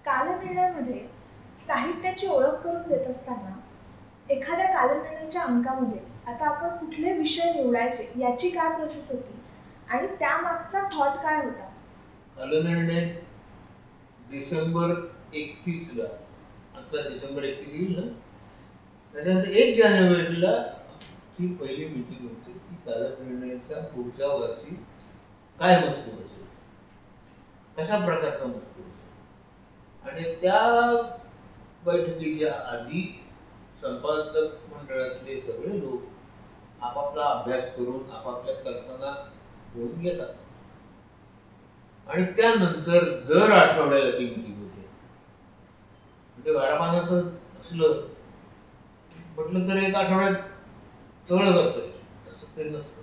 कालनिर्णयामध्ये साहित्याची ओळख करून देत असताना एखाद्या कालनिर्णयाच्या अंकामध्ये आता आपण कुठले विषय निवडायचे याची काय प्रोसेस होती आणि त्यामागचा थॉट काय होता? कालनिर्णय डिसेंबर 31ला, आता डिसेंबर 31 येईल ना, त्याच्यानंतर 1 जानेवारीला ती पहिली मीटिंग होती की कालनिर्णयाच्या पुढच्या वर्षी काय मजकूर असेल, कशा प्रकारचा मजकूर असेल. आणि त्या बैठकीच्या आधी संपादक मंडळातले सगळे लोक आपापला अभ्यास करून आपापल्या कल्पना घेऊन येतात आणि त्यानंतर दर आठवड्याला ती मीटिंग होते. म्हणजे 12 पानाचं असलं म्हटलं तर 1 आठवड्यात सगळं करतं, तसं ते नसतं.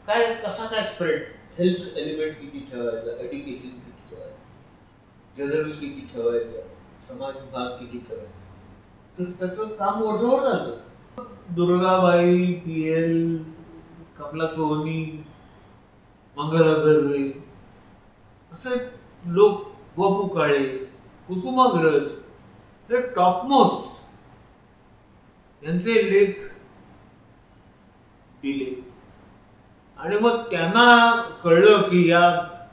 काय कसा काय स्प्रेड, हेल्थ एलिमेंट किती ठेवायचा, एज्युकेशन किती ठेवायचं, जनरल किती ठेवायचं, समाज भाग किती ठेवायचा, तर त्याचं काम वर्षभर चालतं. दुर्गाबाई, PL, कमला सोहनी, मंगला बर्वे असे लोक, वपू काळे, कुसुमाग्रज, हे टॉपमोस्ट यांचे लेख दिले. आणि मग त्यांना कळलं की या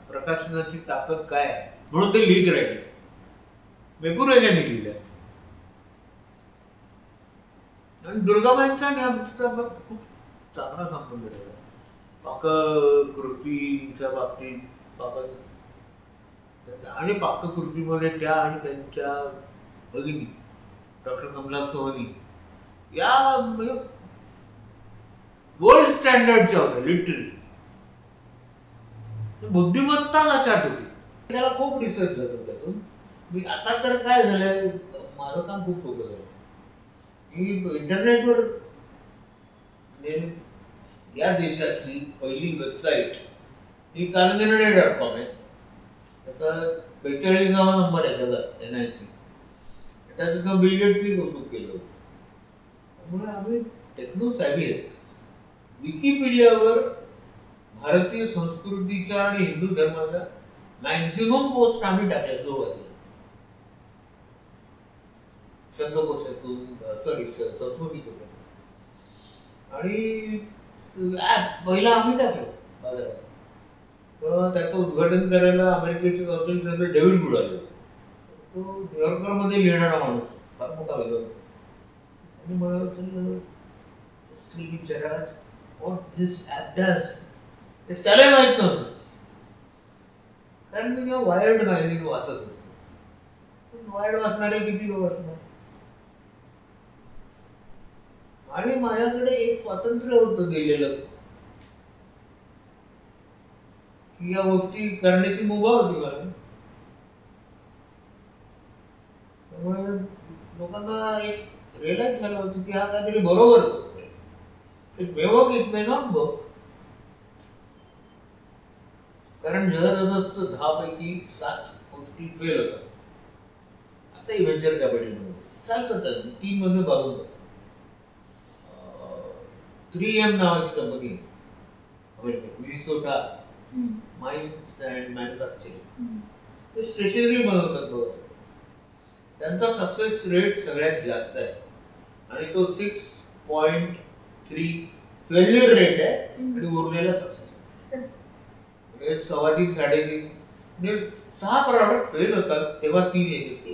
प्रकाशनाची ताकद काय आहे, म्हणून ते लिहित राहिले. मेघुराजांनी लिहिल्या. आणि दुर्गाबाईंचा आणि आमचा खूप चांगला संबंध झाला. पाककृतीच्या बाबतीत आणि पाककृतीमध्ये त्या आणि त्यांच्या भगिनी डॉक्टर कमला सोहनी या म्हणजे वर्ल्ड स्टँडर्डच्या होत्या, लिटरली. बुद्धिमत्ता लक्षात होती. त्याला खूप रिसर्च झालं त्यातून. मी आता तर काय झालंय, माझं काम खूप सोपं झालं. मी इंटरनेटवर या देशाची पहिली वेबसाईट ही कालनिर्णय.com आहे. त्याचा 42वा नंबर आहे त्याचा, NIC. त्याचं बिल गेट्सनी कौतुक केलं होतं. त्यामुळे आम्ही टेक्नो सॅव्ही आहेत. विकिपीडियावर भारतीय संस्कृतीच्या आणि हिंदू धर्माच्या मॅक्झिमम पोस्ट आम्ही टाकल्या सुरुवातीला. शब्दकोशातून, संस्कृतीतून. आणि पहिला आम्ही टाकलं बाजारात. तर त्याचं उद्घाटन करायला अमेरिकेचे कौन्सिल जनरल डेव्हिड वूड आले. तो न्यूयॉर्करमध्ये लिहिणारा माणूस, फार मोठा वेगळा होता. आणि मला विचारा what this app does. ते त्याला माहित नव्हतं, कारण मी वायर्ड मॅगझिन वाचत होतो. वायर्ड वाचणारे किती लोक असणार. आणि माझ्याकडे एक स्वातंत्र्य होतं दिलेलं की या गोष्टी करण्याची मुभा होती मला. त्यामुळे लोकांना एक रिअलाइज झालं होतं की हा काहीतरी बरोबर होतं. It may work, it may not work. कारण जसं असतं 10 पैकी 7 गोष्टी फेल होतात. आता इव्हेंचर कॅपिटल चालतात, 3 मध्ये बाजून जातात. 3M नावाची company Minnesota mines and manufacturing, ते स्टेशनरी बनवतात बघा. त्यांचा सक्सेस रेट सगळ्यात जास्त आहे आणि तो 6.3 फेल्युअर रेट आहे आणि उरलेला सक्सेस. 3.25 3.5 म्हणजे 6 प्रॉडक्ट फेल होतात तेव्हा 3 येतात.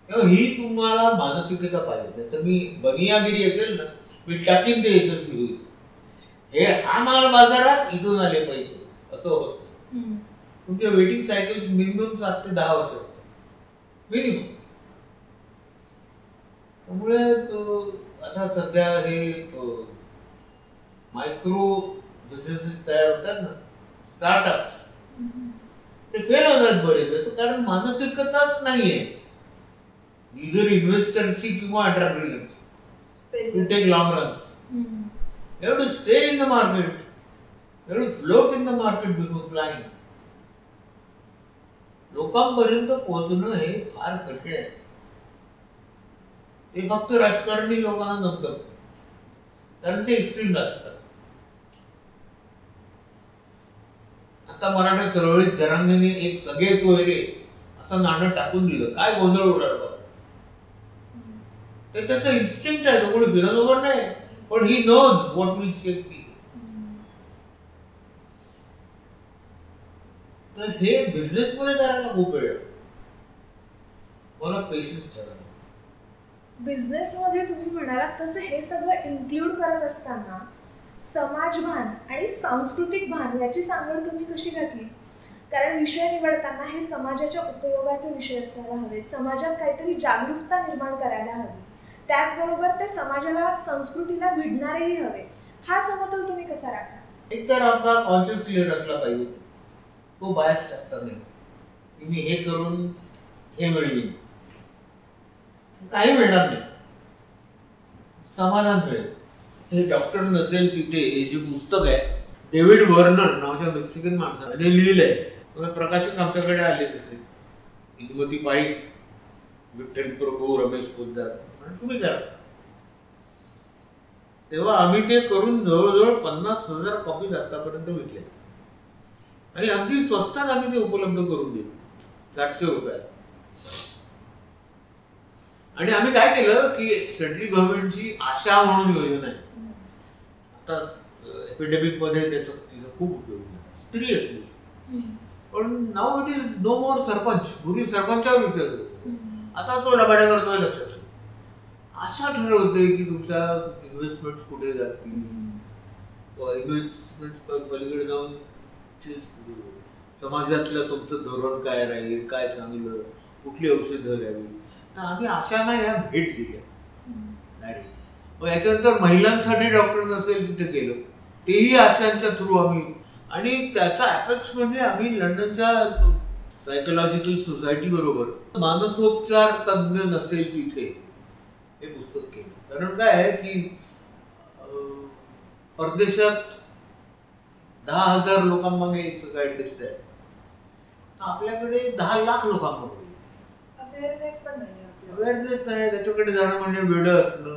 तेव्हा ही तुम्हाला मानसिकता पाहिजे. तर मी बनियागिरी असेल ना, मी टाकीन ते यशस्वी होईल. हे हा माल बाजारात इथून आले पैसे असं होत. तुमच्या वेटिंग सायकल्स मिनिमम 7 ते 10 वर्ष मिनिमम. त्यामुळे आता सध्या हे मायक्रो बिझनेसेस तयार होतात ना, स्टार्टअप्स, ते फेल होतात बरेच. त्याचं कारण मानसिकताच नाहीये इधर इन्व्हेस्टरची किंवा एंटरप्रेन्योरची. To take long runs. You have to stay in the market. You have to float in the market before flying. लोकांपर्यंत पोहोचणं हे फार कठीण आहे. ते फक्त राजकारणी लोकांना जमतं, कारण ते एक्स्ट्रीम असतात. आता मराठा चळवळीत जरांगेने एक सगळे सोयरे असं नाणं टाकून दिलं. काय गोंधळ उडाला. तर त्याचं इन्स्टिंक्ट आहे, तो कोणी विरोधोबर नाही, पण he knows what means safety. तर हे बिझनेस मध्ये करायला खूप वेळ, मला पेशन्स ठेवायला. बिझनेसमध्ये तुम्ही म्हणालात तसं हे सगळं इन्क्लूड करत असताना समाजभान आणि सांस्कृतिक भान याची सांगड तुम्ही कशी घातली? कारण विषय निवडताना हे समाजाच्या उपयोगाचे विषय असायला हवे, समाजात काहीतरी जागरूकता निर्माण करायला हवी, त्याचबरोबर ते समाजाला संस्कृतीला भिडणारेही हवे. हा समतोल तुम्ही कसा राखा? एक तर आपला कॉन्शियस क्लिअर असला पाहिजे, तो बायस असता नाही की मी हे करून हे मिळवीन, काही मिळणार नाही, समाधान मिळेल. हे डॉक्टर नसेल तिथे हे जे पुस्तक आहे डेव्हिड वर्नर नावाच्या मेक्सिकन माणसाने लिहिलंय. प्रकाशक आमच्याकडे आले तिथे, इंदुमती पाईक, विठ्ठल प्रभू, रमेश पोद्दार, तुम्ही करा. तेव्हा आम्ही ते करून जवळजवळ 50,000 कॉपीज आतापर्यंत विकले आणि अगदी स्वस्तात आम्ही ते उपलब्ध करून दिले, 700 रुपयात. आणि आम्ही काय केलं की सेंट्रल गव्हर्नमेंटची आशा म्हणून योजना आहे, आता एपिडेमिक मध्ये त्याचा तिचा खूप उपयोग आहे, स्त्री असली, पण नाव इट इज नो मोर सरपंच. पूर्वी सरपंचावर विचार करतो, आता तो लबाड्या करतोय. लक्षात ठेव, आशा ठरवते की तुमच्या इन्व्हेस्टमेंट कुठे जातील, इन्व्हेस्टमेंट पलीकडे जाऊन समाजातलं तुमचं धोरण काय राहील, काय चांगलं, कुठली औषधं घ्यावी. तर आम्ही आशांना या भेट दिल्या डायरेक्ट. मग याच्यानंतर महिलांसाठी डॉक्टर नसेल तिथे केलं, तेही आशांच्या थ्रू आम्ही. आणि त्याचा अपेक्स म्हणजे आम्ही लंडनच्या सायकोलॉजिकल सोसायटी बरोबर मानसोपचार तज्ञ नसेल तिथे हे पुस्तक केलं. कारण काय आहे की परदेशात 10,000 लोकांमागे एक गाईडलाईन्स आहे, आपल्याकडे 10 लाख लोकांमागे अवेअरनेस पण नाही. अवेअरनेस नाही, त्याच्याकडे जाणं म्हणजे वेळ असणं.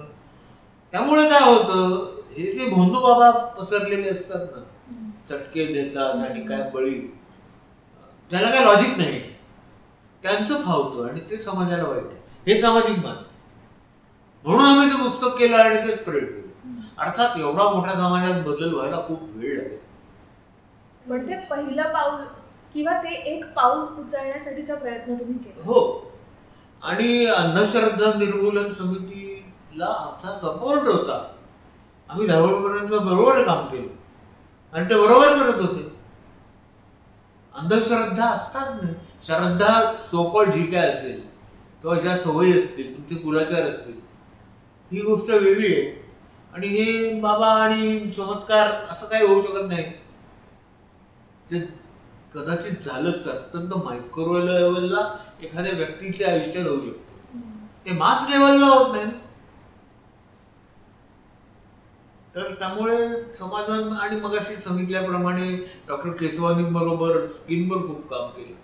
त्यामुळे काय होतं, हे जे भोंदू बाबा पसरलेले असतात ना, चटके देतात आणि काय बळी, त्याला काय लॉजिक नाही, त्यांचं फावतं आणि ते समाजाला वाईट आहे. हे सामाजिक मान म्हणून आम्ही ते पुस्तक केलं आणि ते स्प्रेड केलं. अर्थात एवढा मोठ्या समाजात बदल व्हायला खूप वेळ लागेल, पण ते पहिलं पाऊल किंवा ते एक पाऊल उचलण्यासाठीचा प्रयत्न तुम्ही केला. हो. आणि अंधश्रद्धा निर्मूलन समितीला आमचा सपोर्ट होता. आम्ही धावडपर्यंत बरोबर काम केलं आणि ते बरोबर करत होते. अंधश्रद्धा असताच नाही, श्रद्धा सोकॉल जी काय असेल किंवा ज्या सवयी असतील, तुमचे कुलाचार असतील, ही गोष्ट वेगळी आहे. आणि हे बाबा आणि चमत्कार असं काही होऊ शकत नाही. ते कदाचित झालंच तर अत्यंत मायक्रो लेवलला एखाद्या व्यक्तीच्या आयुष्यात होऊ शकतो, ते मास लेवलला होत नाही. तर त्यामुळे समाजात आणि मगाशी सांगितल्याप्रमाणे डॉक्टर केशवानी बरोबर स्किनवर खूप काम केलं.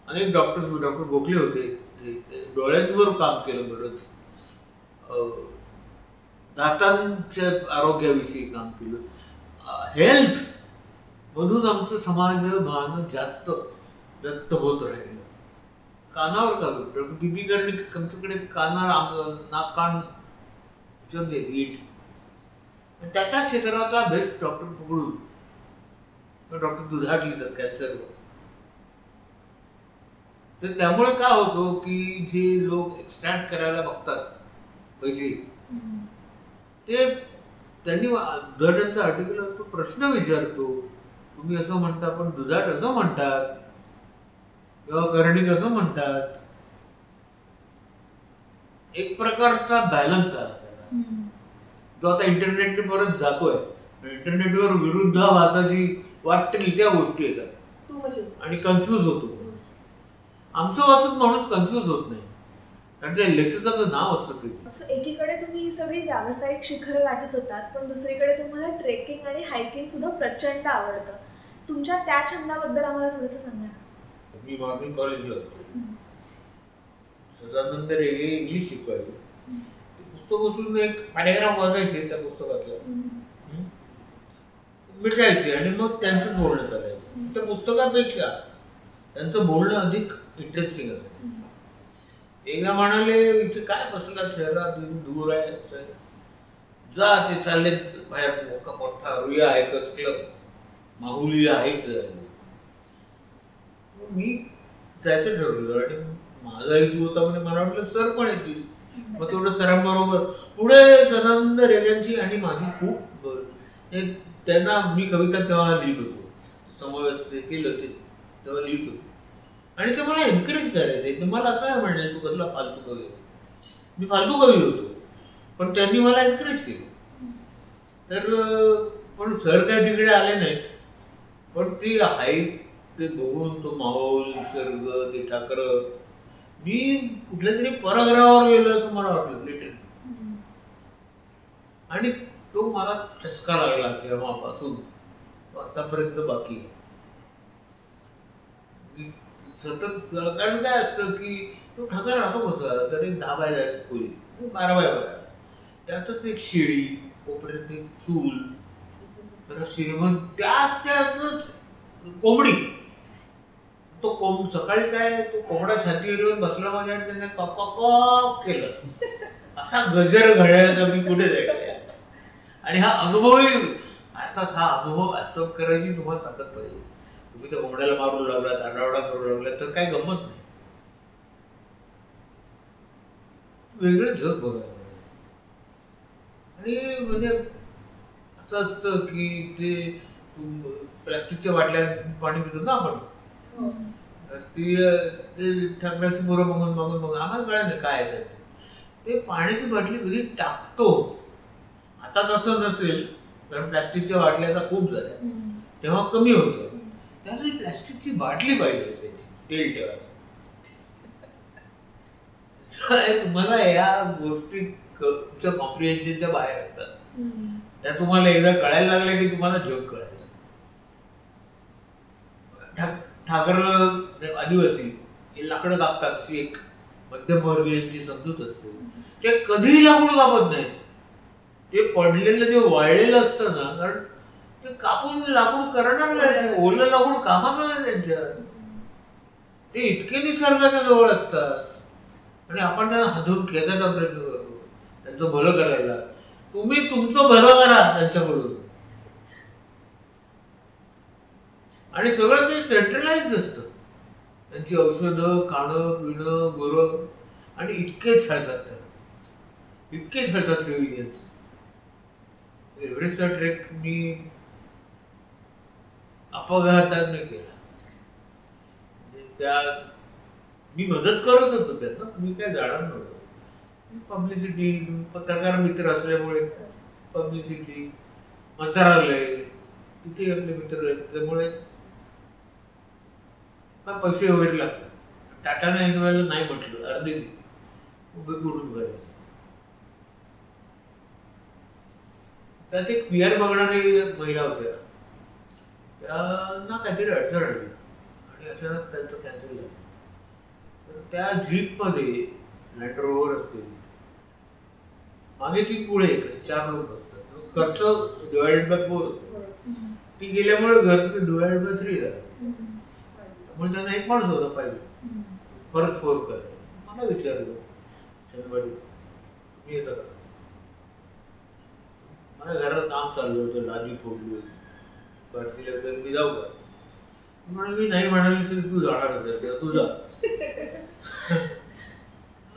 अनेक डॉक्टर गोखले होते, डोळ्यांवर काम केलं बरंच, दातांच्या आरोग्याविषयी काम केलं. हेल्थ मधून आमचं समाज भान जास्त व्यक्त होत राहिलं. कानावर का डॉक्टर बीबी गर्निक आमच्याकडे नाक कान नीट, त्या क्षेत्रातला बेस्ट डॉक्टर पकडून डॉक्टर दुधाट लिहितात कॅन्सरवर. तर त्यामुळे काय होतो की जे लोक एक्सट्रॅक्ट करायला बघतात पैसे, ते त्यांनी दुधाटांचा आर्टिकल असतो, प्रश्न विचारतो, तुम्ही असं म्हणता पण दुधाट असं म्हणतात किंवा कर्णिक असं म्हणतात. एक प्रकारचा बॅलन्स आहे जो आता इंटरनेट परत जातोय. इंटरनेटवर विरुद्धाभासाची वाटतील त्या गोष्टी येतात आणि कन्फ्यूज होतो. आमचं वाचून माणूस कन्फ्यूज होत नाही, कारण त्या लेखकाचं नाव असतं ते. असं एकीकडे तुम्ही ही सगळी व्यावसायिक शिखरं गाठत होतात, पण दुसरीकडे तुम्हाला ट्रेकिंग आणि हायकिंग सुद्धा प्रचंड आवडतं. तुमच्या त्या छंदाबद्दल आम्हाला थोडंसं सांगा. मी मॉर्निंग कॉलेजला होतो, सदानंद रेगे इंग्लिश शिकवायचे. पुस्तक उचलून एक पॅरेग्राफ वाचायचे त्या पुस्तकातलं, मिटायची आणि मग त्यांचंच बोलणं करायचं. त्या पुस्तकापेक्षा त्यांचं बोलणं अधिक इंटरेस्टिंग असायचं. एकदा म्हणाले, इथे काय बसला शहरात, दूर आहे, जा ते चालले बाहेर, मोठा मोठा रुया आहे, क्लब माहुली आहेत. मी जायचं ठरवलं आणि माझा हेतू होता म्हणजे मला वाटलं सर पण येतील. मग तेवढं सरांबरोबर पुढे सदानंद रेल्यांची आणि माझी खूप त्यांना मी कविता तेव्हा लिहित होतो, समावेश केलं ते तेव्हा लिहित होतो आणि ते मला एनकरेज करायचे. ते मला असं नाही म्हणले तू कसला फालतू कवी. मी फालतू कवी होतो पण त्यांनी मला एनकरेज केलं. तर पण सर काय तिकडे आले नाहीत, पण ती हाईट ते बघून तो माहोल, निसर्ग, ते ठाकर, मी कुठल्या तरी परग्रहावर गेलो असं मला वाटलं लिटरली. आणि तो मला चस्का लागला तेव्हापासून आतापर्यंत बाकी सतत. कारण काय असतं की तो ठाकर राहतो कसा, तरी 10 बाय 10 खोली, 12 बाय 12, त्यातच एक शेळी, कोपऱ्यात एक चूल, तर श्रीमंत, त्यातच कोंबडी. तो सकाळी काय तो कोंबडा छातीवर येऊन बसला माझ्या आणि त्याने कॉक केलं. असा गजर घड्याळाचा मी कुठे जायचं. आणि हा अनुभवही अर्थात हा अनुभव ऍक्सेप्ट करायची तुम्हाला ताकद पाहिजे. तुम्ही त्या कोंबड्याला मारू लागलात, आरडाओरडा करू लागला तर काय गंमत नाही. वेगळं जग बघायला. आणि म्हणजे असं असतं की ते प्लास्टिकच्या बाटल्यात पाणी पितो ना आपण, ती ठाकराची मोरं बघून बघून बघून आम्हाला कळलं नाही काय आहे ते. पाण्याची बाटली कधी टाकतो. आता तसं नसेल कारण प्लास्टिकच्या बाटल्या आता खूप झाल्या, तेव्हा कमी होतं. त्यासाठी प्लास्टिकची बाटली पाहिजे असायची स्टील ठेवायला. तुम्हाला या गोष्टी कॉम्प्रिहेन्शनच्या बाहेर असतात. त्या तुम्हाला एकदा कळायला लागल्या की तुम्हाला जग कळायला. ठाकर आदिवासी हे लाकडं कापतात अशी एक मध्यमवर्गीयांची समजूत असते. ते कधीही लाकूड कापत नाहीत. ते पडलेलं जे वाळलेलं असतं ना, कारण ते कापून लाकूड करणार नाही, ओलं लाकूड कामाचं नाही त्यांच्या. ते इतके निसर्गाच्या जवळ असतात आणि आपण त्यांना हातून खेचायचा प्रयत्न करतो त्यांचं भलं करायला. तुम्ही तुमचं भलं करा त्यांच्याकडून. आणि सगळं ते सेंट्रलाइज असतं. त्यांची औषधं, खाणं पिणं, गुरं, आणि इतके छळतात त्याला, इतके छळतात सिव्हिलियन्स. एव्हरेस्टचा ट्रेक मी अपघाताने केला. त्या मी मदत करत होतो त्यांना, मी काय जाणार नव्हतो. पब्लिसिटी, पत्रकार मित्र असल्यामुळे पब्लिसिटी, मंत्रालय, तिथे आपले मित्र आहेत, त्यामुळे पैसे वगैरे लागतात. टाटाने इन्व्हेस्ट नाही म्हटलं, अर्धे उभे करून करायचं. त्यात एक PR बघणारी महिला होत्या, त्यांना काहीतरी अडचण आली आणि अचानक त्यांचं कॅन्सल झालं. तर त्या जीपमध्ये लँड रोव्हर असते, मागे ती पुढे 4 लोक असतात, खर्च डिवायडेड बाय 4 असतो. ती गेल्यामुळे घर डिवायडेड बाय 3 झालं. म्हणजे त्यांना एक माणूस होता पाहिजे परत 4 करायला. मला विचारलं शनिवारी मी येतो का, मला घरात काम चाललं होतं, लादी फोडली होती, पार्टीला तर मी जाऊ का. म्हणून मी नाही म्हणाली तू जाणार होता, तू जा.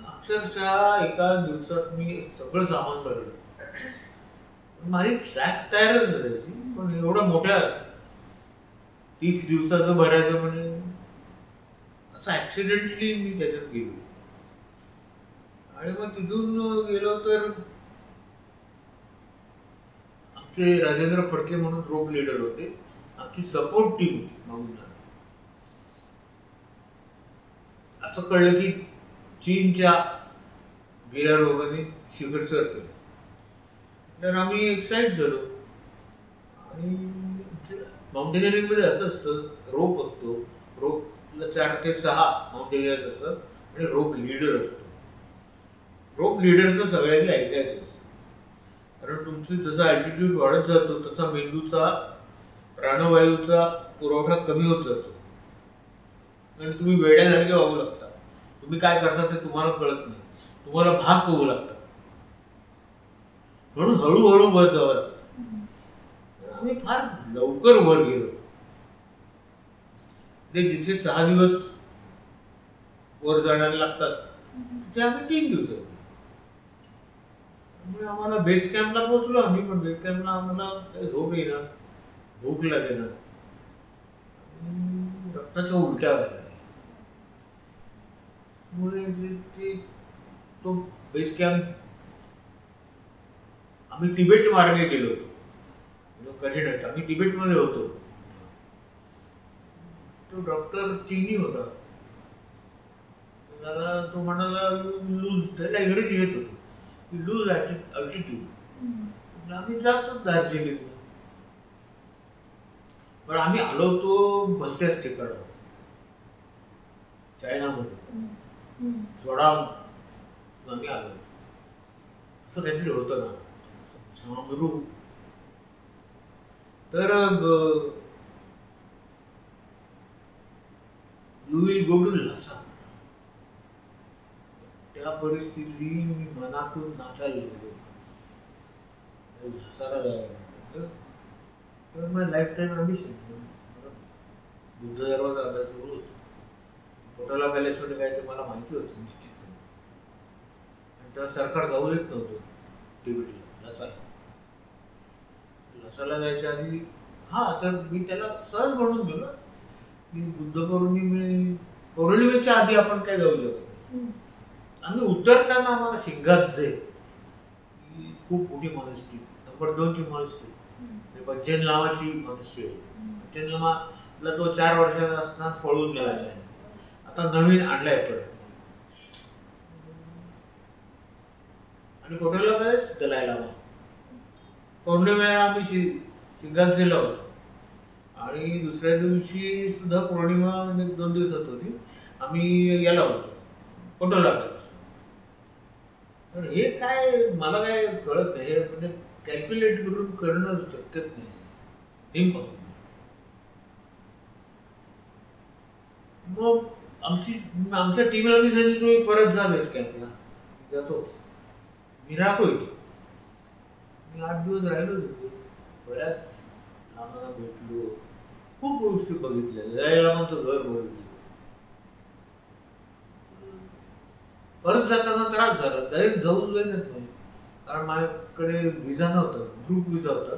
अक्षरशः एका दिवसात मी सगळं सामान भरलं. माझी सॅक तयारच असायची, पण एवढ्या मोठ्या 30 दिवसाचं भरायचं म्हणजे असं ऍक्सिडेंटली मी त्याच्यात गेलो. आणि मग तिथून गेलो तर आमचे राजेंद्र फडके म्हणून रोप लीडर होते, आमची सपोर्ट टीम होती मागून. असं कळलं की चीनच्या गिर्यारोहकांनी शिखर सर केलं. तर आम्ही एक्साइट झालो. आणि माउंटेनिअरिंग मध्ये असं असतं, रोप असतो, रोपला 4 ते 6 माउंटेनियर्स असतात आणि रोप लीडर असतो. रोप लीडरचं सगळ्यांनी ऐकायचं असतं, कारण तुमची जसा ॲल्टिट्यूड वाढत जातो तसा मेंदूचा प्राणवायूचा पुरवठा कमी होत जातो आणि तुम्ही वेड्यासारखे वागू लागता. तुम्ही काय करता ते तुम्हाला कळत नाही, तुम्हाला भास होऊ लागतात. म्हणून हळूहळू वर जावं लागतं. आम्ही फार लवकर वर गेलो. ते जिथे 6 दिवस वर जायला लागतात तिथे आम्ही 3 दिवसात. त्यामुळे आम्हाला बेस कॅम्पला पोहोचलो आम्ही, पण बेस कॅम्पला आम्हाला काही झोप येईना, भूक लागेना, रक्ताच्या उलट्या व्हायला. तो बेस कॅम्प आम्ही तिबेट मार्गे गेलो होतो. कठीण आम्ही तिबेटमध्ये होतो. तो डॉक्टर चीनी होता. तो म्हणाला लूज, त्याला इंग्रजी येत होतो, लूज अल्टिट्यूड. आम्ही जातो दार्जिलिंग. पण आम्ही आलो होतो भलत्याच ठिकाण, चायनामध्ये सोडावून आम्ही आलो. असं काहीतरी होतं ना सांगरू. तर you will go to Lhasa. त्या परिस्थितीत मी मनातून नाचायला लागलो. लासाला जायला माझं लाईफ टाईम अँबिशन. बुद्ध धर्माचा अभ्यास सुरू होतो. कोटाला पॅलेसमध्ये काय ते मला माहिती होतं निश्चितपणे. आणि तेव्हा सरकार जाऊ देत नव्हतं तिबेटला, लासाला जायच्या आधी. तर मी त्याला सहज म्हणून गेलो की बुद्ध पौर्णिमेच्या आधी आपण काय जाऊ शकतो. आम्ही उतरताना आम्हाला शिंगातचे खूप मोठी मॉनेस्ट्री, नंबर 2 ची मॉनेस्ट्री, पंचेन लामाची मॉनेस्ट्री आहे. पंचेन लामाला तो 4 वर्षाचा असताना पळून गेला आहे. आता नवीन आणलाय परत. आणि कोटेला पॅलेस, दलाई लामा. पौर्णिमेला आम्ही शिंगातचे होतो आणि दुसऱ्या दिवशी सुद्धा पौर्णिमा म्हणजे 2 दिवसात होती. आम्ही याला होतो कोटोला पॅलेस. तर हे काय मला काय कळत नाही. हे म्हणजे कॅल्क्युलेट करून करणं शक्यच नाही, इम्पॉसिबल. मग आमच्या टीमला मी सांगितलं तुम्ही परत जा बेस कॅम्पला. जातो मी, राहतो इथे. मी 8 दिवस राहिलो तिथे. बऱ्याच लामांना भेटलो, खूप गोष्टी बघितल्या. दलाई लामांचं घर बघितलं. परत जाताना त्रास झाला. डायरेक्ट जाऊन जाईनच नाही, कारण माझ्याकडे विजा नव्हता, ग्रुप विजा होता.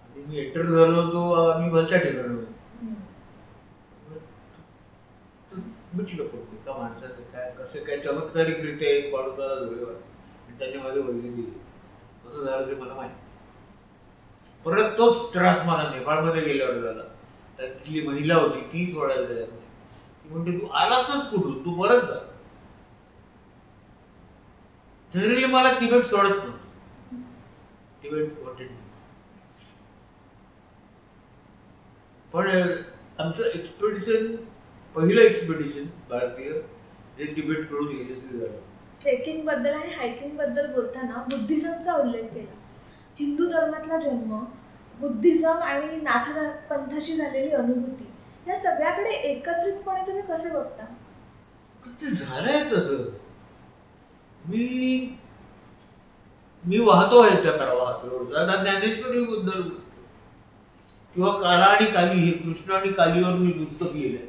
आणि मी एंटर झालो होतो आम्ही भलच्या ठिकाणी. म्हटलं पण एका माणसाने काय कसं काय चमत्कारिकरित्या एक बाळूला धुळेवर त्याने माझे वैद्य दिले. कसं झालं ते मला माहिती. परत तोच त्रास मला नेपाळमध्ये गेल्यावर झाला. त्यातली महिला होती, ती सोडायला तयार नाही. ती म्हणते तू आलासच कुठून, तू परत जा. जनरली मला तिबेट सोडत नव्हतं. Tibet wanted. पण आमचं एक्सपेडिशन, पहिलं एक्सपेडिशन भारतीय जे तिबेटकडून यशस्वी झालं. ट्रेकिंग बद्दल आणि हायकिंग बद्दल बोलताना बुद्धिझमचा उल्लेख केला. हिंदू धर्मातला जन्म, बुद्धिझम आणि नाथ पंथाची झालेली अनुभूती, या सगळ्याकडे एकत्रितपणे तुम्ही कसे बघता? ते झालंय तसं. मी वाहतो आहे त्या प्रवाहात. ज्ञानेश्वरी बद्दल किंवा काला आणि काली, हे कृष्ण आणि कालीवर मी पुस्तक लिहिलंय.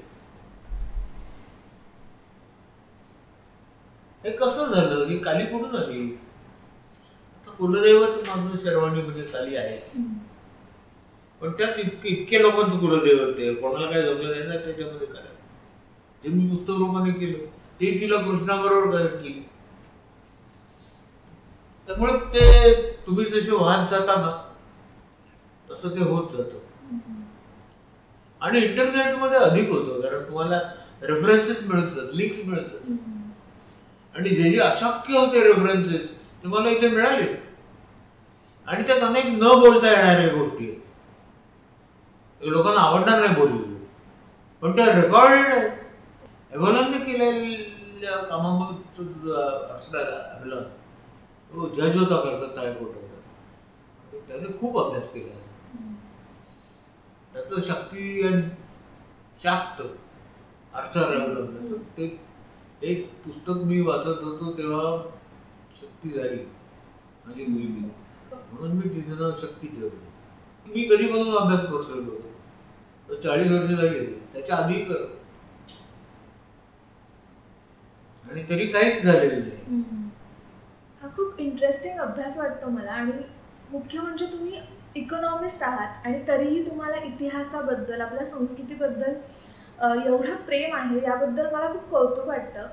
हे कसं झालं की काली कुठून आली? आता कुलदैवत माझं शर्वाणीमध्ये काली आहे, पण त्यात इतके लोकांचं कुलदैवत आहे, कोणाला काय जमलं नाही ना त्याच्यामध्ये काय. जे मी पुस्तक रूपाने केलं ते तिला कृष्णाबरोबर कनेक्ट केली. त्यामुळे ते तुम्ही जसे वाहत जाता ना तसं ते होत जातं. आणि इंटरनेटमध्ये अधिक होतं, कारण तुम्हाला रेफरन्सेस मिळतात, लिंक्स मिळतात. आणि जे जे अशक्य होते रेफरन्सेस ते मला इथे मिळाले. आणि त्यात अनेक न बोलता येणाऱ्या गोष्टी आहेत. लोकांना आवडणार नाही बोललेलं, पण त्या रेकॉर्डेड आहेत. एव्हलनने केलेल्या कामामध्ये असणारा तो जज होता कलकत्ता हायकोर्टात. त्याने खूप अभ्यास केला. त्याचं शक्ती आणि शाक्त अर्थात ते एक पुस्तक मी वाचत होतो तेव्हा शक्ती झाली माझी मुलगी, म्हणून मी तिचं नाव शक्ती ठेवलं. मी कधीपासून अभ्यास करतो होतो, 40 वर्ष झाली, त्याच्या आधी कर आणि तरी काहीच झालेलं नाही. हा खूप इंटरेस्टिंग अभ्यास वाटतो मला. आणि मुख्य म्हणजे तुम्ही इकॉनॉमिस्ट आहात आणि तरीही तुम्हाला इतिहासाबद्दल, आपल्या संस्कृतीबद्दल एवढं प्रेम आहे, याबद्दल मला खूप कौतुक वाटतं.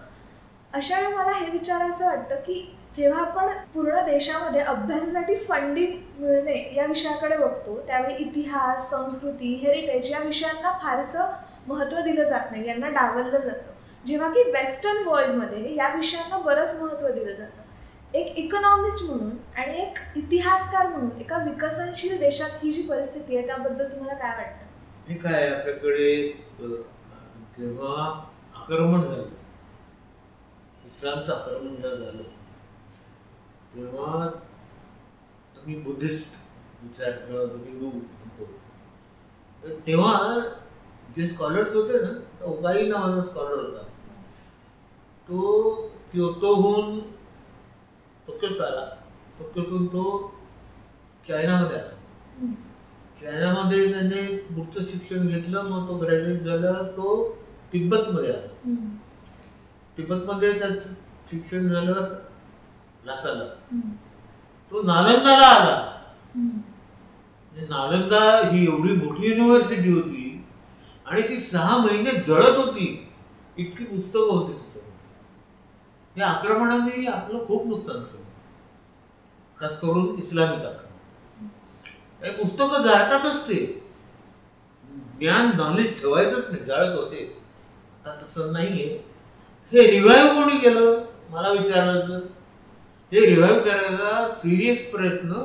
अशा वेळी मला हे विचारायचं वाटतं की जेव्हा आपण पूर्ण देशामध्ये अभ्यासासाठी फंडिंग मिळणे या विषयाकडे बघतो, त्यावेळी इतिहास, संस्कृती, हेरिटेज या विषयांना फारसं महत्त्व दिलं जात नाही, यांना डावललं जातं. जेव्हा की वेस्टर्न वर्ल्डमध्ये या विषयांना बरंच महत्त्व दिलं जातं. एक इकॉनॉमिस्ट म्हणून आणि एक इतिहासकार म्हणून एका विकसनशील देशात ही जी परिस्थिती आहे त्याबद्दल तुम्हाला काय वाटतं? हे काय, आपल्याकडे जेव्हा आक्रमण झालं, इस्लामचं आक्रमण झालं, तेव्हा तुम्ही बुद्धिस्ट विचार किंवा तुम्ही हिंदू म्हणतो, तेव्हा जे स्कॉलर्स होते ना, ओकाई नावाचा स्कॉलर होता, तो क्योतोहून टोक्योत आला, टोक्योतून तो चायनामध्ये आला. चायनामध्ये त्याने पुढचं शिक्षण घेतलं, मग तो ग्रॅज्युएट झाला, तो तिब्बतमध्ये आला. तिब्बतमध्ये त्याचं शिक्षण झालं लासाला. तो नालंदाला आला. नालंदा ही एवढी मोठी युनिव्हर्सिटी होती आणि ती 6 महिने जळत होती, इतकी पुस्तकं होती तिच्यामध्ये. या आक्रमणाने आपलं खूप नुकसान केलं, खास करून इस्लामिक आक्रमण. पुस्तकं जाळतातच, ते ज्ञान, नॉलेज ठेवायचंच नाही, जाळत होते. आता तसं नाहीये. हे रिवाईव्ह कोणी केलं मला विचारायचं. हे रिवाईव्ह करायचा सिरियस प्रयत्न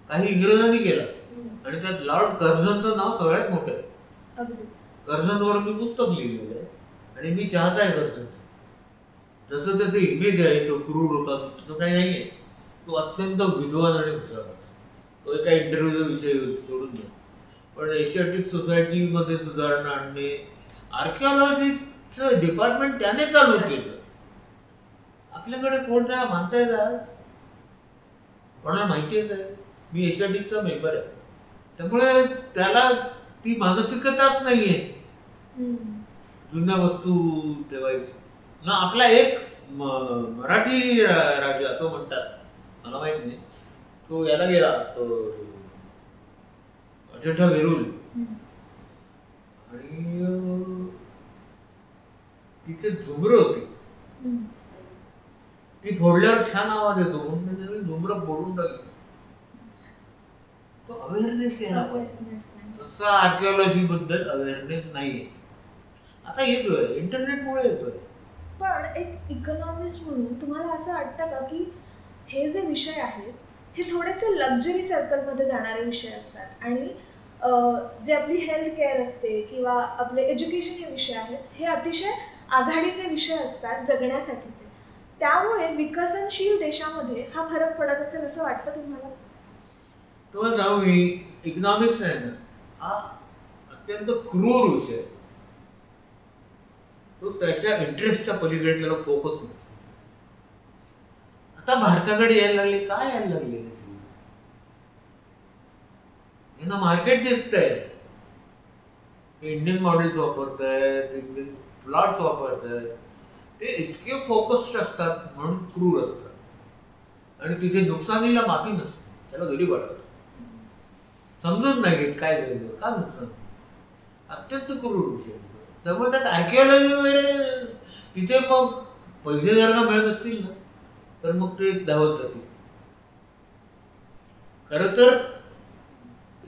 काही इंग्रजांनी केला आणि त्यात लॉर्ड कर्झनचं नाव सगळ्यात मोठं आहे. कर्झनवर मी पुस्तक लिहिलेलं आहे आणि मी चाहता आहे कर्झनचं. जसं त्याचं इमेज आहे, तो क्रूर होता, तसं काही नाहीये. तो अत्यंत विद्वान आणि हुशार होता. तो एका इंटरव्ह्यूचा विषय सोडून द्या. पण एशियाटिक सोसायटीमध्ये सुधारणा आणणे, आर्किओलॉजीचं डिपार्टमेंट त्याने चालू केलं. आपल्याकडे कोण त्याला मानताय का? कोणाला माहिती आहे काय? मी एशियाटिकचा मेंबर आहे, त्यामुळे त्याला ती मानसिकताच नाहीये जुन्या वस्तू ठेवायची ना. आपला एक मराठी राजा असं म्हणतात, मला माहित नाही, तो याला गेला, तो अजंठा वेरूळ, आणि तिथे झुमरं होती, ती फोडल्यावर छान आवाज येतो म्हणून झुमरं फोडून टाकली. तो अवेअरनेस यायला पाहिजे. तसं आर्किओलॉजी बद्दल अवेअरनेस नाहीये. आता येतोय, इंटरनेटमुळे येतोय. पण एक इकॉनॉमिस्ट म्हणून तुम्हाला असं वाटतं का की हे जे विषय आहेत हे थोडेसे लक्झरी सर्कलमध्ये जाणारे विषय असतात आणि जे आपली हेल्थ केअर असते किंवा आपले एज्युकेशन हे विषय आहेत, हे अतिशय आघाडीचे विषय असतात जगण्यासाठीचे. त्यामुळे विकसनशील देशामध्ये हा फरक पडत असेल असं वाटतं तुम्हाला? तुम्हाला सांगू मी, इकॉनॉमिक्स आहे ना, हा अत्यंत क्रूर विषय आहे. तो त्याच्या इंटरेस्टच्या पलीकडे त्याला फोकस नसतो. आता भारताकडे यायला लागले, काय यायला लागले, यांना मार्केट दिसतंय. इंडियन मॉडेल्स वापरतायत, इंडियन प्लॉट्स वापरतायत. ते इतके फोकस्ड असतात म्हणून क्रूर असतात आणि तिथे नुकसानीला माती नसते, त्याला घरी वाटत. समजून नाही घेत काय झालं, का नुकसान. अत्यंत क्रूर विषय. त्यामुळे त्यात आर्किओलॉजी वगैरे, तिथे मग पैसे जर का मिळत असतील ना तर मग ते धावत जातील. खरं तर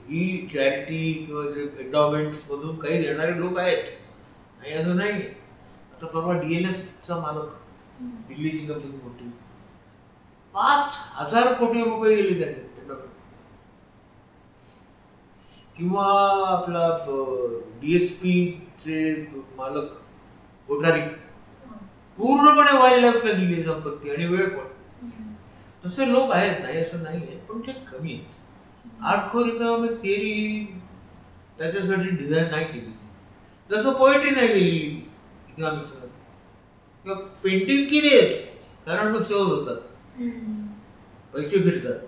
ही चॅरिटी किंवा जे एन्डॉवमेंट्स मधून काही देणारे लोक आहेत, आणि असं नाही. आता परवा DLFचा मालक, दिल्लीची कंपनी मोठी, 5,000 कोटी रुपये गेले त्यांनी. किंवा आपला DSP चे मालक कोठारी, पूर्णपणे वाईल्ड लाईफला दिली संपत्ती आणि वेळ पण. तसे लोक आहेत, नाही असं नाही आहे, पण ते कमी आहेत. आर्टखोर इकॉनॉमिक थिअरी त्याच्यासाठी डिझाईन नाही केली. जसं पोएट्री नाही केली इकॉनॉमिक्समध्ये किंवा पेंटिंग केली आहेत, कारण मग शोध होतात, पैसे फिरतात,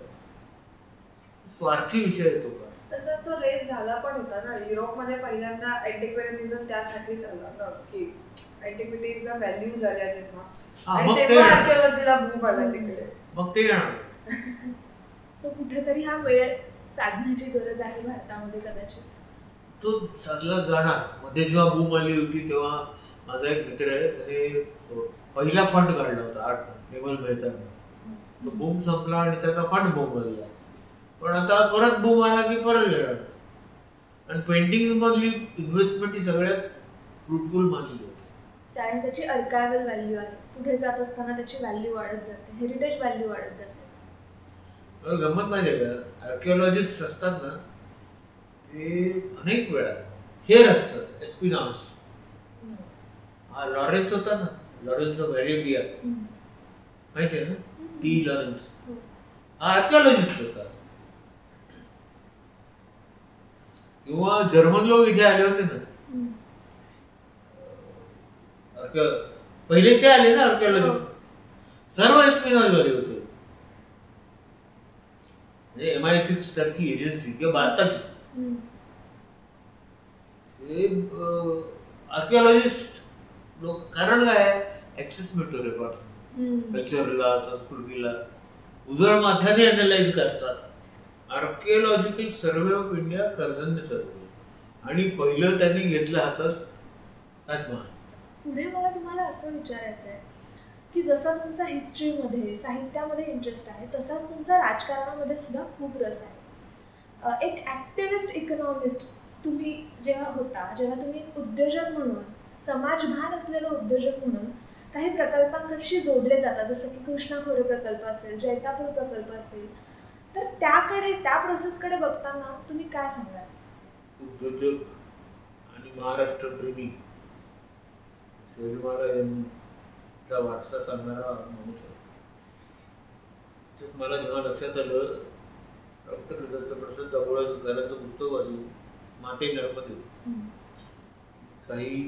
स्वार्थी विषय येतो का. तसंच तो रेस झाला पण होता ना युरोपमध्ये. पहिल्यांदा अँटिक्वेरियनिझम त्यासाठीच आला ना की अँटिक्विटीजला व्हॅल्यू झाल्या जेव्हा, आणि तेव्हा आर्किओलॉजीला बूम आला तिकडे. मग ते येणार. सो कुठेतरी हा वेळ साधण्याची गरज आहे भारतामध्ये कदाचित. तो साधला जाणार. मध्ये जेव्हा बूम आली होती तेव्हा माझा एक मित्र आहे, त्याने पहिला फंड काढला होता आर्ट फंड, नेवल मेहताने. तो बूम संपला आणि त्याचा फंड बूम बनला. पण आता परत बूम आला की परत येणार. आणि पेंटिंग मधली इन्व्हेस्टमेंट ही सगळ्यात फ्रुटफुल मानली जाते, कारण त्याची अर्कायवल व्हॅल्यू आहे. पुढे जात असताना त्याची व्हॅल्यू वाढत जाते, हेरिटेज व्हॅल्यू वाढत जाते. गंमत माहिती का, आर्किओलॉजिस्ट असतात ना ते अनेक वेळा हेर असतात. एस्पिनास हा लॉरेन्स होता ना, लॉरेन्स ऑफ अरेबिया माहिती आहे ना, टी लॉरेन्स, हा आर्किओलॉजिस्ट होता. किंवा जर्मन लोक इथे आले होते ना, पहिले ते आले ना आर्किओलॉजी, सर्व एस्पिनास वाले होते. म्हणजे MI6 सारखी एजन्सी किंवा भारताची आर्किओलॉजिस्ट लोक, कारण काय ऍक्सेस मिळतो रेकॉर्ड, कल्चरला, संस्कृतीला उजळ माथ्याने अनालाइज करतात. आर्किओलॉजिकल सर्वे ऑफ इंडिया कर्जनने सर्वे, आणि पहिलं त्यांनी घेतलं हातात ताजमहल. पुढे मला तुम्हाला असं विचारायचं आहे की जसा तुमचा हिस्ट्रीमध्ये, साहित्यामध्ये इंटरेस्ट आहे, तसाच तुमचा राजकारणामध्ये सुद्धा खूप रस आहे. एक ॲक्टिव्हिस्ट इकॉनॉमिस्ट तुम्ही जेव्हा होता, जेव्हा तुम्ही एक उद्योजक म्हणून, समाजभान असलेलं उद्योजक म्हणून काही प्रकल्पांकडशी जोडले जातात, जसं की कृष्णा खोरे प्रकल्प असेल, जैतापूर प्रकल्प असेल, तर त्याकडे, त्या प्रोसेसकडे बघताना तुम्ही काय सांगाल? उद्योजक आणि महाराष्ट्र प्रेमी शिवाजी महाराजांचा वारसा सांगणारा माणूस आहे. मला जेव्हा लक्षात आलं, डॉक्टर दत्तप्रसाद दाभोळकरांचं पुस्तक वाचलं, माते नर्मदे, काही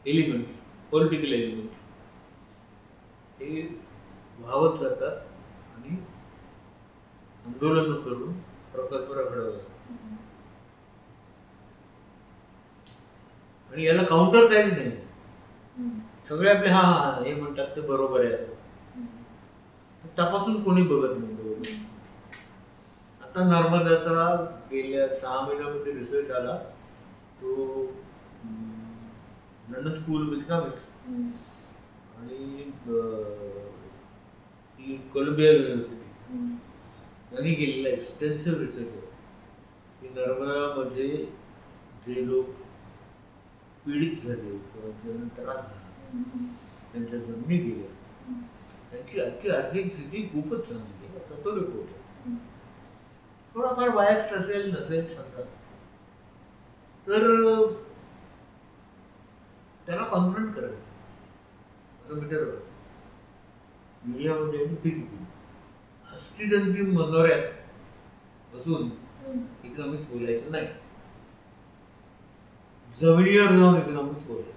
एलिमेंट्स, पॉलिटिकल एलिमेंट्स हे वाहत जातात आणि आंदोलन करून प्रकल्प घडवतात. आणि याला काउंटर काहीच नाही. सगळे आपले हा हे म्हणतात ते बरोबर आहे, तपासून कोणी बघत नाही. बरोबर. आता नर्मदाचा गेल्या 6 महिन्यामध्ये रिसर्च आला, तो लंडन स्कूल ऑफ इकॉनॉमिक्स आणि कोलंबिया युनिव्हर्सिटी यांनी केलेला एक्सटेन्सिव्ह रिसर्च आहे की नर्मदामध्ये जे लोक पीडित झाले किंवा ज्यांना त्रास झाला, त्यांच्या जमिनी गेल्या, त्यांची आजची आर्थिक स्थिती खूपच चांगली आहे. याचा तो रिपोर्ट आहे. थोडाफार बायस्ड असेल नसेल सांगतात, तर त्याला कॉन्फ्रंट करायचं असं मी ठरवलं. मीडियामध्ये फिजिकली अस्थिजंती मनोऱ्यात बसून इकॉनॉमिक्स बोलायचं नाही, जमिनीवर जाऊन इकॉनॉमिक्स बोलायचं.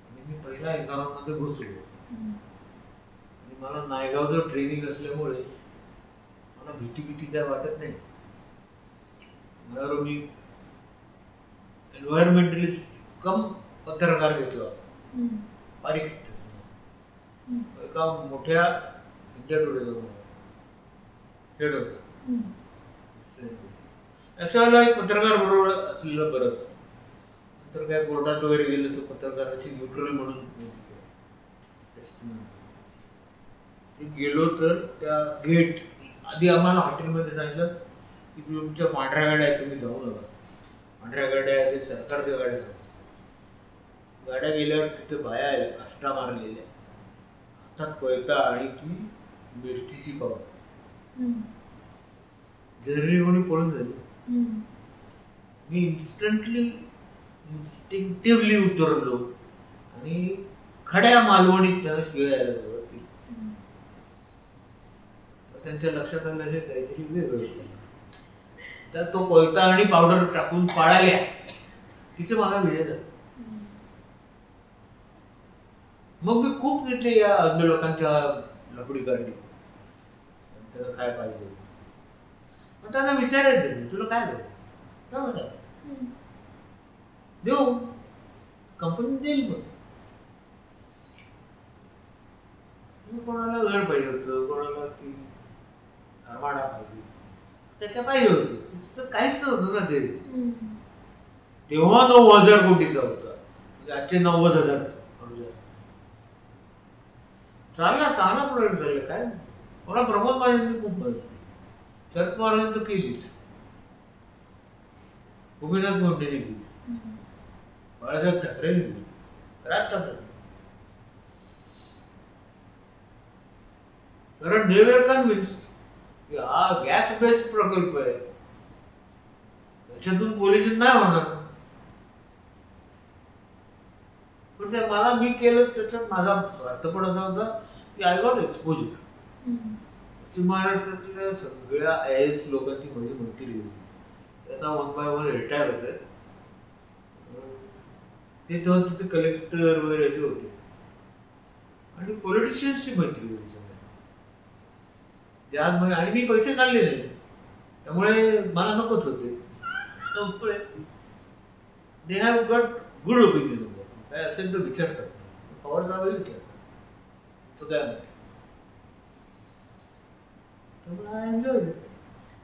आणि मी पहिला इकॉनॉमिक्समध्ये घुसलो आणि मला नायगावचं ट्रेनिंग असल्यामुळे मला भीती काय वाटत नाही. मला मी एन्व्हायरमेंटलिस्ट कम पत्रकार घेतला पारिक एका मोठ्या इंडिया टुडेचा हेड होता. याच्यावेळेला एक पत्रकार बरोबर असलेलं बरंच, नंतर काय कोर्टात वगैरे गेलं तर पत्रकाराची न्यूट्रल म्हणून गेलो तर त्या गेट आधी आम्हाला हॉटेलमध्ये सांगितलं की तुमच्या पांढऱ्या गाड्या आहेत, तुम्ही जाऊ नका. पांढऱ्या गाड्या आहेत, सरकारच्या गाड्या आहेत. गाड्या गेल्यावर तिथे बाया आल्या, काष्टा मारलेल्या, हातात कोयता आणि ती बेस्टीची पाव जरी कोणी पळून झाली. मी इन्स्टिंक्टिव्हली उतरलो आणि खड्या मालवणीत त्याला शिवायला त्यांच्या लक्षात आलं हे काहीतरी वेगळं होतं. तर तो कोयता आणि पावडर टाकून पाळाल्या तिथे मला विजय झाला. मग मी खूप तिथे या अन्य लोकांच्या लकडी काढली, त्याला काय पाहिजे मग त्यांना विचारायचं तुला काय देऊ, देऊ कंपनी देईल. मग कोणाला घर पाहिजे होतं, कोणाला ती आरमाडा पाहिजे, त्याच्या पाहिजे होतं, काहीच नव्हतं ना ते. तेव्हा 9,000 कोटीचा होता, म्हणजे आजचे 90,000. चांगला प्रोजेक्ट झाला. काय मला प्रमोद महाजननी खूप मदत केली, शरद पवारांनी तर केलीच, गोपीनाथ मुंडेंनी केली, बाळासाहेब ठाकरेंनी केली, राज ठाकरे. कारण they were convinced की हा गॅस बेस्ड प्रकल्प आहे, त्याच्यातून पोल्युशन नाही होणार. पण ते मला मी केलं त्याच्यात माझा स्वार्थ पण असा होता की आय गॉट एक्सपोजर. महाराष्ट्रातल्या सगळ्या IAS लोकांची माझी मैत्री होती, त्याचा 1 by 1 रिटायर होते ते, तेव्हा तिथे कलेक्टर वगैरे असे होते, आणि पॉलिटिशियन्सची मैत्री होती त्यामुळे. आणि मी पैसे काढले नाही, त्यामुळे मला नकोच होते. त्यामुळे they have got good opinion. काय असेल तर विचारतात, पवार साहेब विचारतात तो काय म्हणते.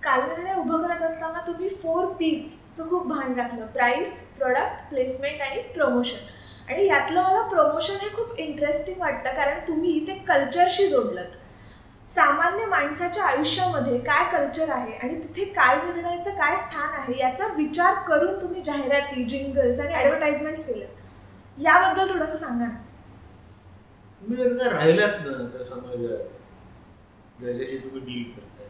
कालनिर्णय उभं करत असताना तुम्ही 4 P's चं खूप भान राखलं, प्राइस, प्रोडक्ट, प्लेसमेंट आणि प्रमोशन. आणि यातलं मला प्रमोशन हे खूप इंटरेस्टिंग वाटतं, कारण तुम्ही ते कल्चरशी जोडलं. सामान्य माणसाच्या आयुष्यामध्ये काय कल्चर आहे आणि तिथे कालनिर्णयाचं काय स्थान आहे याचा विचार करून तुम्ही जाहिराती, जिंगल्स आणि ॲडव्हर्टाइजमेंट्स केले. याबद्दल थोडंसं सांगा ना. तुम्ही जर का राहिलात ना तर समाजात, ज्याच्याशी तुम्ही डील करताय,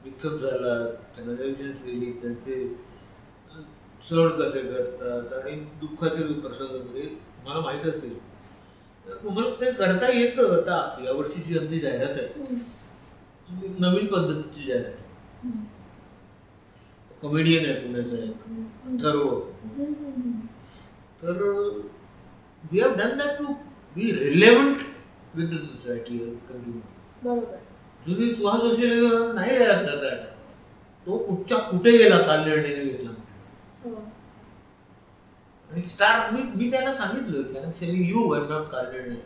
मिक्सअप झाला, त्यांना रिलेशन्स दिली, त्यांचे सण कसे करतात आणि दुःखाचे प्रसंग मला माहीत असेल, तुम्हाला ते करता येतं. आता या वर्षीची आमची जाहिरात आहे, नवीन पद्धतीची जाहिरात आहे. कॉमेडियन आहे पुण्याचा एक ठरव. तर we have done that to be relevant with the society consumer. जुनी सुहास जोशी नाही करता, तो कुठे गेला काल निर्णय घेतला. आणि स्टार मी त्याला सांगितलं की I am selling you, I am not काल निर्णय.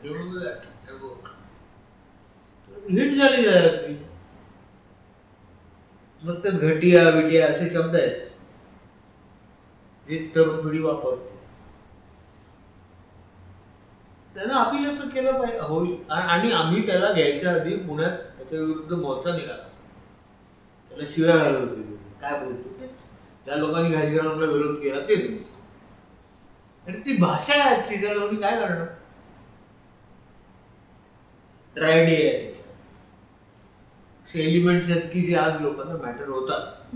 हिट झाली जाहिरात. मग ते घटिया बिटिया असे शब्द आहेत जे तरुण पिढी वापरते. त्यानं अपील असं केलं पाहिजे होईल. आणि आम्ही त्याला घ्यायच्या आधी पुण्यात त्याच्या विरुद्ध मोर्चा निघाला, त्याला शिव्या घालत होते, काय बोलतो ते, त्या लोकांनी घायचीकरांना विरोध केला तेच. आणि ती भाषा आहे त्या लोकांनी काय करणार. ट्रायडे आहे त्याच्या एलिमेंट्स आहेत की जे आज लोकांना मॅटर होतात,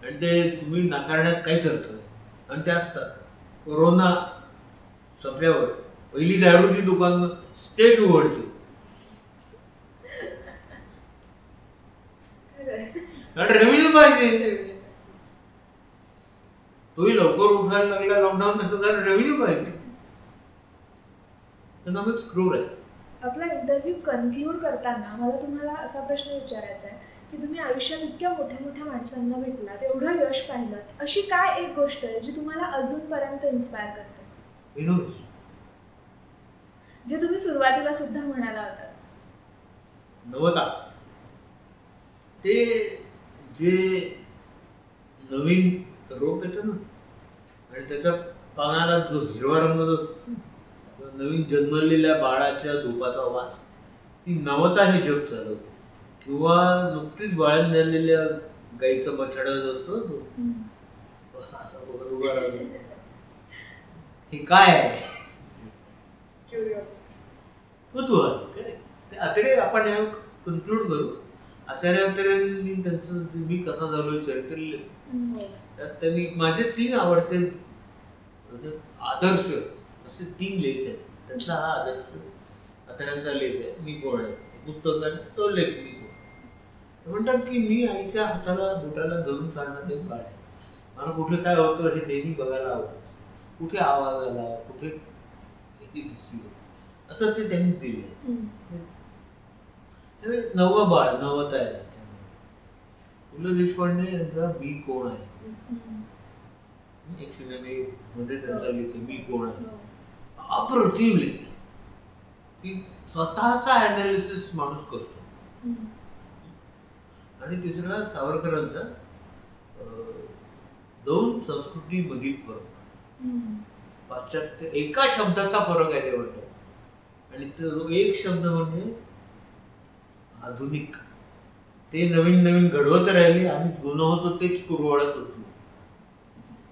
आणि ते तुम्ही नाकारण्यात काहीच अर्थ नाही. आणि ते असतात. कोरोना संपल्यावर पहिली दारूची दुकान स्टेट उघडते, कारण रेव्हेन्यू पाहिजे. तोही लवकर उठायला लागला लॉकडाऊन नसतं, कारण रेव्हेन्यू पाहिजे. इकॉनॉमिक्स क्रूर आहे. आपला इंटरव्ह्यू कन्क्लूड करताना मला तुम्हाला असा प्रश्न विचारायचा आहे की तुम्ही आयुष्यात इतक्या मोठ्या मोठ्या माणसांना भेटलात, एवढं यश पाहिलं, अशी काय एक गोष्ट आहे जी तुम्हाला अजूनपर्यंत इन्स्पायर करते? इनोव्हेशन, जे तुम्ही सुरुवातीला सुद्धा म्हणाला होता. नवता. ते जे नवीन रोप येतं ना, आणि त्याच्या पानाला जो हिरवा रंग जो नवीन जन्मलेल्या बाळाच्या धुपाचा वास, ती नवता हे जग चालवते. किंवा नुकतीच बाळण झालेल्या गाईचा बछडा जो असतो तो असा बघत उभा राहतो, हे काय आहे? कुतूहल. अतिरे आपण कन्क्लूड करू. आचार्यांनी त्यांचं मी कसा झालोय चरित्र लिहिलं, त्यात त्यांनी माझे 3 आवडते आदर्श असे 3 लेख आहेत. त्यांचा हा आदर्श आचार्यांचा लेख आहे, मी कोण आहे, पुस्तकात तो लेख मी कोण. म्हणतात की मी आईच्या हाताला बोटाला धरून चालणार एक बाळ आहे. मला कुठे काय होतं हे नेहमी बघायला आवडतं. कुठे आवाज आला, कुठे दिसलं, असं ते त्यांनी दिलं. नवं बाळ नवं तयार. पु ल देशपांडे यांचा मी कोण आहे, एक सिनेमेमध्ये त्यांचा लिहितो मी कोण आहे, अप्रतिम लिहिलं की स्वतःचा अनालिसिस माणूस करतो. आणि तिसरा सावरकरांचा 2 संस्कृतीमधील फरक, पाश्चात्य एका शब्दाचा फरक आहे ते म्हणतात. आणि तो एक शब्द म्हणजे आधुनिक. ते नवीन नवीन घडवत राहिले आणि जुनं होतं तेच कुरवाळत होतो.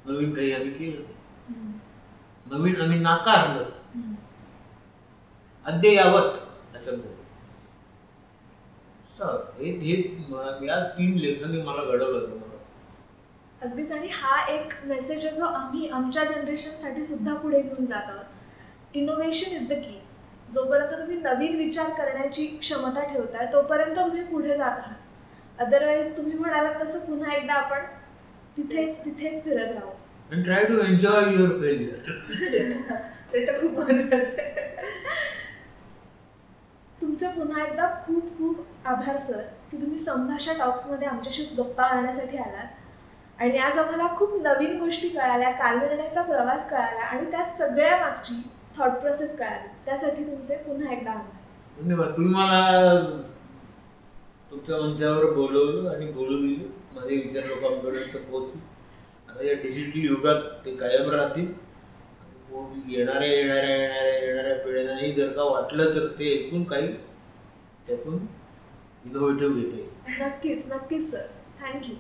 नवीन काही आम्ही केलं, नवीन आम्ही नाकारलं, अद्ययावत. त्याच्यामुळे या 3 लेखांनी मला घडवलं. अगदीच. आणि हा एक मेसेज आहे जो आम्ही आमच्या जनरेशनसाठी सुद्धा पुढे घेऊन जात आहोत. Innovation is the key. जोपर्यंत तुम्ही नवीन विचार करण्याची क्षमता ठेवताय तोपर्यंत तुम्ही पुढे जात आहात. अदरवाईज तुम्ही म्हणालात तसं पुन्हा एकदा आपण तिथेच फिरत राहू. And try to enjoy your failure. ते तर खूप महत्त्वाचं आहे. तुमचे पुन्हा एकदा खूप खूप आभार सर की तुम्ही संभाषा टॉक्समध्ये आमच्याशी गप्पा मारण्यासाठी आलात. आणि आज आम्हाला खूप नवीन गोष्टी कळाल्या, कालनिर्णयाचा प्रवास कळाला आणि त्या सगळ्या मागची थॉट प्रोसेस कळाली. त्यासाठी तुमचे पुन्हा एकदा आभार. धन्यवाद. तुम्ही मला तुमच्या मंचावर बोलवलं आणि बोलू दिलं. माझे विचार लोकांपर्यंत पोहोचले. आता या डिजिटल युगात ते कायम राहतील. येणाऱ्या पिढ्यांनाही जर का वाटलं तर ते ऐकून काही त्यातून इनोव्हेटिव्ह घेता येईल. नक्कीच सर. थँक्यू.